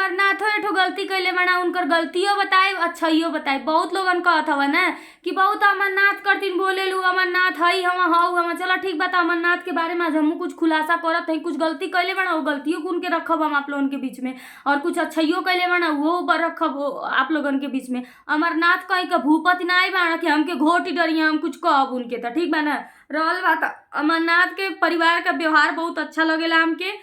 अमरनाथो एठो गलती कैले बना, उनकर गलतियों बताए अच्छाइयो बताए। बहुत लोगन कहत हवा ना कि बहुत अमरनाथ करतीन बोले लू, अमरनाथ हई हम हऊ हम। चलो ठीक बात, अमरनाथ के बारे में आज हमहू कुछ खुलासा करत है। कुछ गलती कैले बना वो गलतियों को उनके रखब हम आप लोगन के बीच में, और कुछ अच्छाइयो कैले बना वो ऊपर रखब आप लोगन के बीच में। अमरनाथ कहीं का भूपति ना आई बाना कि हमके घोटी डरिया हम कुछ कहब उनके, तो ठीक बा ना। रहल बात अमरनाथ के परिवार का व्यवहार बहुत अच्छा लगेला हमके।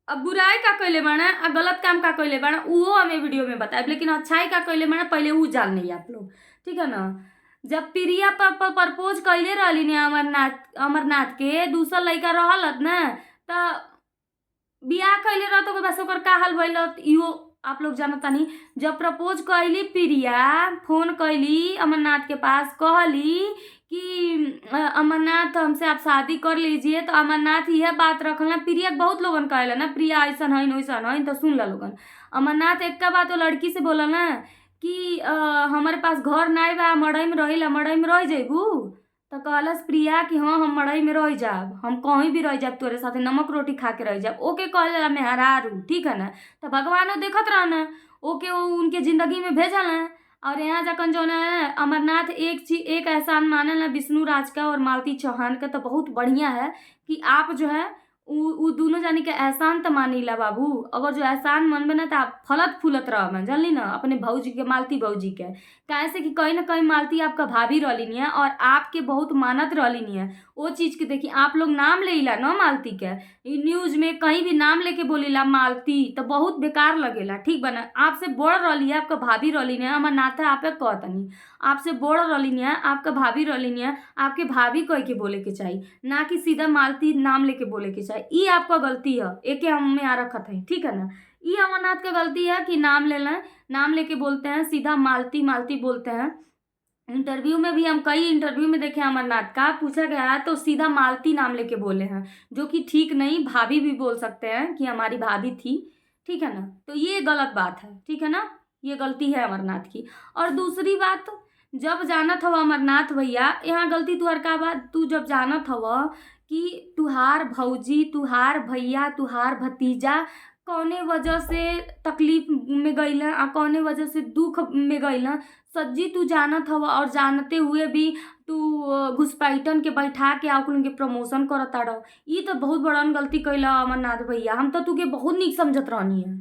अब बुराई का कैले बाना आ गलत काम का कैले बाना उहो हमें वीडियो में बताए, लेकिन अच्छाई का कैले बाना पहले वो जान नहीं आप लोग, ठीक है ना। जब प्रिया प्रपोज कैले रहली ने अमरनाथ अमरनाथ के दूसरा लड़का रहलत ना, त बियाह कैले रहत ओकर बस ओकर का हाल भइल इहो आप लोग जानतानी। जब प्रपोज कैली प्रिया, फोन कैली अमरनाथ के पास, कहली कि अमरनाथ हमसे आप शादी कर लीजिए, तो अमरनाथ यह बात रखल ना। प्रिया के बहुत लोगन कहेला ना प्रिया ऐसन है वैसन है, तो सुन ला लोगन। अमरनाथ एक का बात वो लड़की से बोला ना कि हमारे पास घर नाई बा, मड़ई में रहिला, मड़ई में रह जइबू। तो कहलस प्रिया कि हाँ हम मड़ई में रह जाब, हम कहीं भी रह जाब, तोरे साथे नमक रोटी खा के रह जाब। ओके कहल जाला मेहरारू, ठीक है ना। तो भगवानो देखत रहना ओके वो उनके जिंदगी में भेजल ना। और यहाँ जाकर जो है अमरनाथ एक एहसान मानल है विष्णु राज का और मालती चौहान का, तो बहुत बढ़िया है कि आप जो है उ दोनों जानी के एहसान तो मानीला बाबू। अगर जो एहसान मनबे ना तो आप फलत फूलत रह जानली ना अपने भौजी के, मालती भौजी के। कैसे कि कहीं ना कहीं मालती आपका भाभी रहली नहीं है और आपके बहुत मानत रहली नहीं है। वो चीज के देखी आप लोग नाम लेला ना मालती के, न्यूज में कहीं भी नाम लेके बोलीला मालती तो बहुत बेकार लगेला, ठीक बना। आपसे बड़ रहली है, आपका भाभी रहली नहीं है, अमरनाथ आपे कहतनी आपसे बड़ रहली नहीं है, आपका भाभी रहली नहीं है। आपके भाभी कह के बोले के चाहिए, ना कि सीधा मालती नाम लेके बोले के चाहिए। ये आपका गलती है, एके हम में आ रखत है, ठीक है ना। ये अमरनाथ का गलती है कि नाम ले लें, नाम लेके बोलते हैं, सीधा मालती मालती बोलते हैं। इंटरव्यू में भी हम कई इंटरव्यू में देखे अमरनाथ का पूछा गया है तो सीधा मालती नाम लेके बोले हैं, जो कि ठीक नहीं। भाभी भी बोल सकते हैं कि हमारी भाभी थी, ठीक है ना। तो ये गलत बात है, ठीक है ना, ये गलती है अमरनाथ की। और दूसरी बात, जब जानत हवा अमरनाथ भैया यहाँ गलती तुहर का बात, तू जब जानत हवा कि तुहार भौजी, तुहार भैया, तुहार भतीजा कौने वजह से तकलीफ में गईला आ कौने वजह से दुख में गईला, सज्जी तू जानत हवा। और जानते हुए भी तू घुसपैठन के बैठा के आ उनके प्रमोशन करता रहो, ये तो बहुत बड़न गलती कैला अमरनाथ भैया। हम तो तुके बहुत निक समझत रहनी है।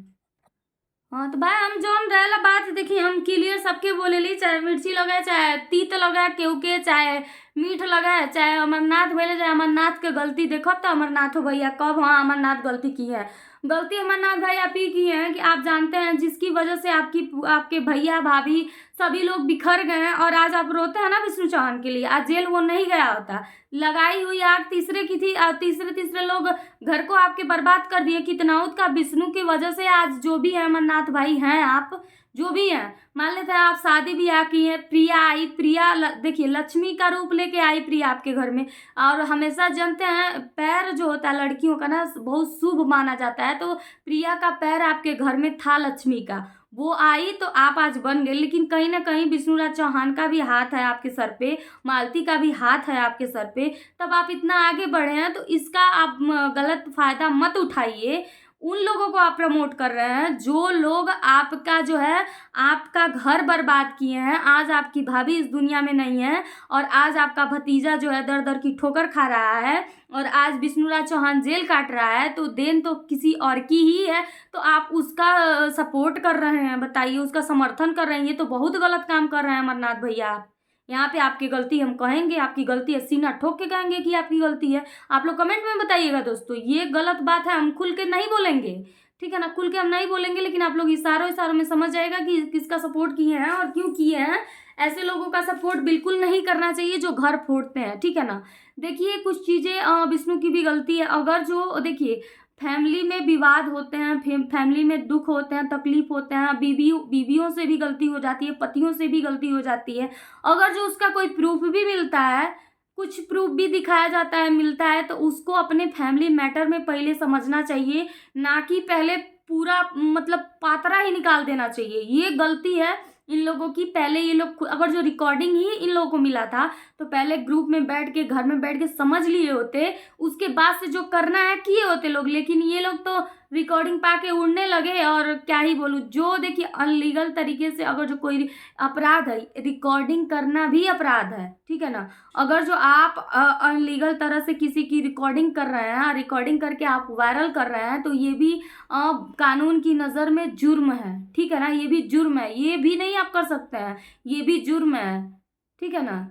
हाँ तो भाई हम जौन रहेला बात देखी हम क्लियर सबके बोलेली, चाहे मिर्ची लगाए, चाहे तीत लगाए केहू के, चाहे मीठ लगाए, चाहे अमरनाथ भैया, चाहे अमरनाथ के गलती देखब तो अमरनाथ भैया कब हाँ अमरनाथ गलती की है। गलती अमरनाथ भाई आप ही की है कि आप जानते हैं जिसकी वजह से आपके भैया भाभी सभी लोग बिखर गए हैं। और आज आप रोते हैं ना विष्णु चौहान के लिए, आज जेल वो नहीं गया होता। लगाई हुई आग तीसरे की थी, तीसरे लोग घर को आपके बर्बाद कर दिए। कितनाउत का विष्णु की वजह से आज जो भी है अमरनाथ भाई हैं, आप जो भी हैं, मान लेते हैं आप शादी ब्याह की है, प्रिया आई, प्रिया देखिए लक्ष्मी का रूप लेके आई प्रिया आपके घर में। और हमेशा जानते हैं पैर जो होता है लड़कियों का ना बहुत शुभ माना जाता है, तो प्रिया का पैर आपके घर में था लक्ष्मी का, वो आई तो आप आज बन गए। लेकिन कहीं ना कहीं विष्णुराज चौहान का भी हाथ है आपके सर पे, मालती का भी हाथ है आपके सर पे, तब आप इतना आगे बढ़े हैं। तो इसका आप गलत फायदा मत उठाइए। उन लोगों को आप प्रमोट कर रहे हैं जो लोग आपका जो है आपका घर बर्बाद किए हैं। आज आपकी भाभी इस दुनिया में नहीं है और आज आपका भतीजा जो है दर दर की ठोकर खा रहा है और आज विष्णुराज चौहान जेल काट रहा है, तो देन तो किसी और की ही है। तो आप उसका सपोर्ट कर रहे हैं, बताइए, उसका समर्थन कर रहे हैं। ये तो बहुत गलत काम कर रहे हैं अमरनाथ भैया आप। यहाँ पे आपकी गलती हम कहेंगे, आपकी गलती है, सीना ठोक के कहेंगे कि आपकी गलती है। आप लोग कमेंट में बताइएगा दोस्तों, ये गलत बात है, हम खुल के नहीं बोलेंगे, ठीक है ना, खुल के हम नहीं बोलेंगे, लेकिन आप लोग इशारों में समझ जाएगा कि किसका सपोर्ट किए हैं और क्यों किए हैं। ऐसे लोगों का सपोर्ट बिल्कुल नहीं करना चाहिए जो घर फोड़ते हैं, ठीक है ना। देखिए कुछ चीज़ें विष्णु की भी गलती है। अगर जो देखिए फैमिली में विवाद होते हैं, फैमिली में दुख होते हैं, तकलीफ होते हैं, बीवियों से भी गलती हो जाती है, पतियों से भी गलती हो जाती है। अगर जो उसका कोई प्रूफ भी मिलता है, कुछ प्रूफ भी दिखाया जाता है, मिलता है, तो उसको अपने फैमिली मैटर में पहले समझना चाहिए, ना कि पहले पूरा मतलब पातरा ही निकाल देना चाहिए। ये गलती है इन लोगों की। पहले ये लोग अगर जो रिकॉर्डिंग ही इन लोगों को मिला था तो पहले ग्रुप में बैठ के, घर में बैठ के समझ लिए होते, उसके बाद से जो करना है किए होते लोग। लेकिन ये लोग तो रिकॉर्डिंग पा के उड़ने लगे। और क्या ही बोलूँ, जो देखिए अनलीगल तरीके से अगर जो कोई अपराध है, रिकॉर्डिंग करना भी अपराध है, ठीक है ना। अगर जो आप अनलीगल तरह से किसी की रिकॉर्डिंग कर रहे हैं, रिकॉर्डिंग करके आप वायरल कर रहे हैं, तो ये भी कानून की नज़र में जुर्म है, ठीक है ना। ये भी जुर्म है, ये भी नहीं आप कर सकते हैं, ये भी जुर्म है, ठीक है ना।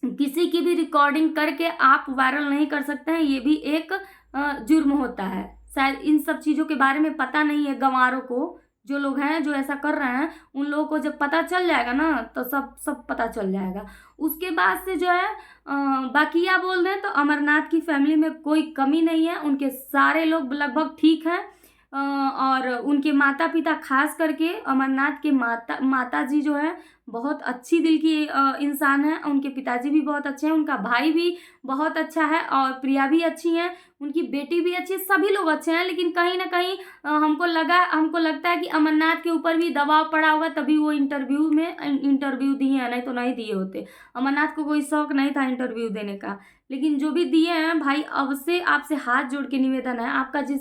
किसी की भी रिकॉर्डिंग करके आप वायरल नहीं कर सकते हैं, ये भी एक जुर्म होता है। शायद इन सब चीज़ों के बारे में पता नहीं है गंवारों को, जो लोग हैं जो ऐसा कर रहे हैं, उन लोगों को जब पता चल जाएगा ना तो सब सब पता चल जाएगा। उसके बाद से जो है बाकी क्या बोल रहे हैं, तो अमरनाथ की फैमिली में कोई कमी नहीं है, उनके सारे लोग लगभग ठीक हैं। और उनके माता पिता, खास करके अमरनाथ के माता जी जो है बहुत अच्छी दिल की इंसान है। उनके पिताजी भी बहुत अच्छे हैं, उनका भाई भी बहुत अच्छा है, और प्रिया भी अच्छी हैं, उनकी बेटी भी अच्छी है, सभी लोग अच्छे हैं। लेकिन कहीं ना कहीं हमको लगता है कि अमरनाथ के ऊपर भी दबाव पड़ा होगा, तभी वो इंटरव्यू दिए हैं, नहीं तो नहीं दिए होते। अमरनाथ को कोई शौक नहीं था इंटरव्यू देने का, लेकिन जो भी दिए हैं भाई, अब से आपसे हाथ जोड़ के निवेदन है आपका, जिन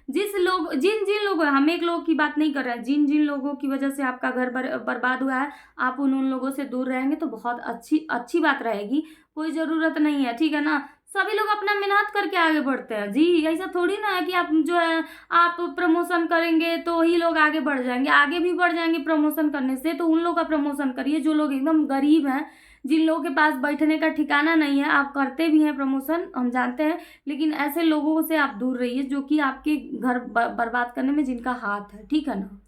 जिन लोगों, हम एक लोगों की बात नहीं कर रहे हैं, जिन जिन लोगों की वजह से आपका घर बर्बाद हुआ है, आप उन लोगों से दूर रहेंगे तो बहुत अच्छी बात रहेगी। कोई ज़रूरत नहीं है, ठीक है ना। सभी लोग अपना मेहनत करके आगे बढ़ते हैं जी, ऐसा थोड़ी ना है कि आप जो है आप प्रमोशन करेंगे तो ही लोग आगे बढ़ जाएंगे। आगे भी बढ़ जाएंगे प्रमोशन करने से, तो उन लोग का प्रमोशन करिए जो लोग एकदम गरीब हैं, जिन लोगों के पास बैठने का ठिकाना नहीं है। आप करते भी हैं प्रमोशन, हम जानते हैं, लेकिन ऐसे लोगों से आप दूर रहिए जो कि आपके घर बर्बाद करने में जिनका हाथ है, ठीक है ना।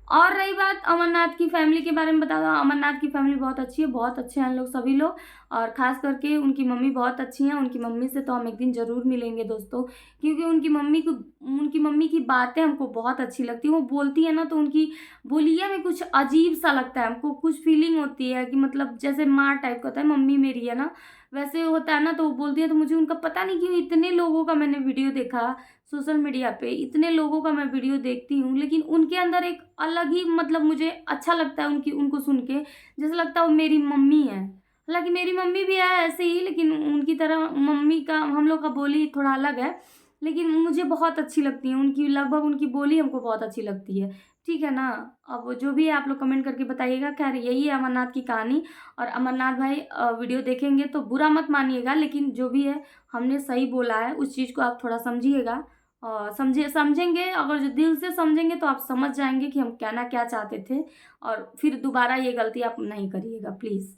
और रही बात अमरनाथ की फैमिली के बारे में बता दो, अमरनाथ की फैमिली बहुत अच्छी है, बहुत अच्छे हैं लोग, सभी लोग। और ख़ास करके उनकी मम्मी बहुत अच्छी हैं। उनकी मम्मी से तो हम एक दिन ज़रूर मिलेंगे दोस्तों, क्योंकि उनकी मम्मी की बातें हमको बहुत अच्छी लगती हैं। वो बोलती है ना तो उनकी बोलिया में कुछ अजीब सा लगता है हमको, कुछ फीलिंग होती है कि मतलब जैसे माँ टाइप का होता है, मम्मी मेरी है ना वैसे होता है ना, तो वो बोलती है। तो मुझे उनका पता नहीं क्यों, इतने लोगों का मैंने वीडियो देखा सोशल मीडिया पे, इतने लोगों का मैं वीडियो देखती हूँ, लेकिन उनके अंदर एक अलग ही मतलब मुझे अच्छा लगता है उनको सुन के, जैसे लगता है वो मेरी मम्मी है। हालांकि मेरी मम्मी भी है ऐसे ही, लेकिन उनकी तरह मम्मी का हम लोग का बोली थोड़ा अलग है, लेकिन मुझे बहुत अच्छी लगती है उनकी, लगभग उनकी बोली हमको बहुत अच्छी लगती है, ठीक है ना। अब जो भी है आप लोग कमेंट करके बताइएगा। खैर यही है अमरनाथ की कहानी। और अमरनाथ भाई वीडियो देखेंगे तो बुरा मत मानिएगा, लेकिन जो भी है हमने सही बोला है, उस चीज़ को आप थोड़ा समझिएगा। और समझेंगे, अगर जो दिल से समझेंगे तो आप समझ जाएंगे कि हम कहना क्या चाहते थे, और फिर दोबारा ये गलती आप नहीं करिएगा प्लीज़।